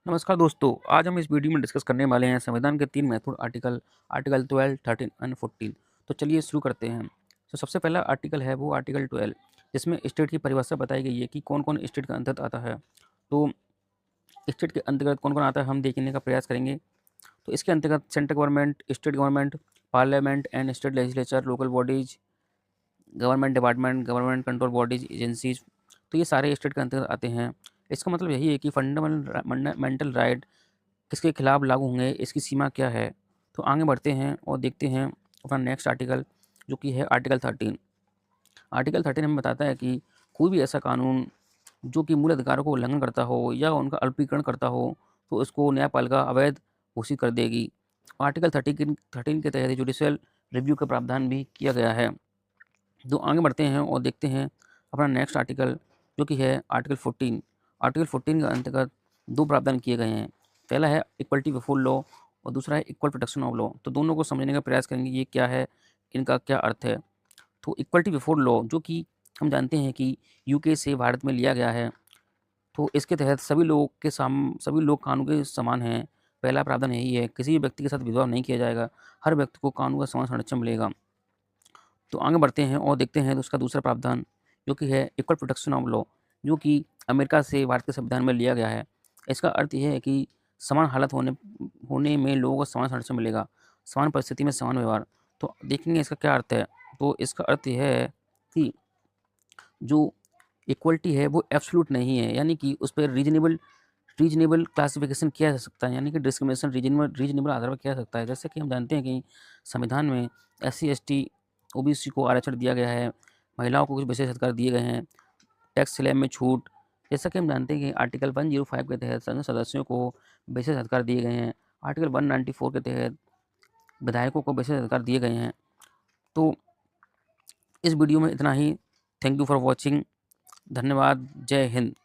नमस्कार दोस्तों, आज हम इस वीडियो में डिस्कस करने वाले हैं संविधान के 3 महत्वपूर्ण आर्टिकल 12, 13 एंड 14। तो चलिए शुरू करते हैं। तो सबसे पहला आर्टिकल है वो आर्टिकल 12, जिसमें स्टेट की परिभाषा बताई गई है कि कौन-कौन स्टेट के अंतर्गत आता है। तो स्टेट के अंतर्गत कौन-कौन आता है हम देखने का प्रयास करेंगे। तो इसके अंतर्गत central government, state government, parliament and state legislature, local bodies, government department, government control bodies, agencies, तो ये सारे स्टेट के अंतर्गत आते हैं। इसका मतलब यही है कि फंडामेंटल राइट किसके खिलाफ लागू होंगे, इसकी सीमा क्या है। तो आगे बढ़ते हैं और देखते हैं अपना नेक्स्ट आर्टिकल, जो कि है आर्टिकल 13। आर्टिकल 13 हमें बताता है कि कोई भी ऐसा कानून जो कि मूल अधिकारों को उल्लंघन करता हो या उनका अल्पीकरण करता हो, तो उसको न्यायपालिका अवैध घोषित कर देगी। आर्टिकल 13 के तहत जुडिशियल रिव्यू का प्रावधान भी किया गया है। तो आगे बढ़ते हैं और देखते हैं अपना नेक्स्ट आर्टिकल, जो कि है आर्टिकल 14। आर्टिकल 14 के अंतर्गत 2 प्रावधान किए गए हैं। पहला है इक्वलिटी बिफोर लॉ और दूसरा है इक्वल प्रोटेक्शन ऑफ लॉ। तो दोनों को समझने का प्रयास करेंगे, ये क्या है, इनका क्या अर्थ है। तो इक्वलिटी बिफोर लॉ, जो कि हम जानते हैं कि यूके से भारत में लिया गया है। तो इसके तहत सभी लोग कानून के समान हैं। पहला प्रावधान यही है, किसी भी व्यक्ति के साथ भेदभाव नहीं किया जाएगा। हर व्यक्ति को कानून का समान संरक्षण मिलेगा। तो आगे बढ़ते हैं और देखते हैं तो उसका दूसरा प्रावधान, जो कि है इक्वल प्रोटेक्शन ऑफ लॉ, जो कि अमेरिका से भारत के संविधान में लिया गया है। इसका अर्थ ये है कि समान हालत होने होने में लोगों को समान संरक्षण मिलेगा, समान परिस्थिति में समान व्यवहार। तो देखेंगे इसका क्या अर्थ है। तो इसका अर्थ यह है कि जो इक्वलिटी है वो एब्सोल्यूट नहीं है, यानी कि उस पर रीजनेबल क्लासिफिकेशन किया जा सकता है, यानी कि डिस्क्रिमिनेशन रीजनेबल आधार पर किया जा सकता है। जैसे कि हम जानते हैं कि संविधान में एससी, एसटी, ओबीसी को आरक्षण दिया गया है, महिलाओं को कुछ विशेष अधिकार दिए गए हैं, टैक्स स्लैब में छूट। जैसा कि हम जानते हैं कि आर्टिकल 105 के तहत संसद सदस्यों को विशेष अधिकार दिए गए हैं। आर्टिकल 194 के तहत विधायकों को विशेष अधिकार दिए गए हैं। तो इस वीडियो में इतना ही। Thank you for watching. धन्यवाद। जय हिंद।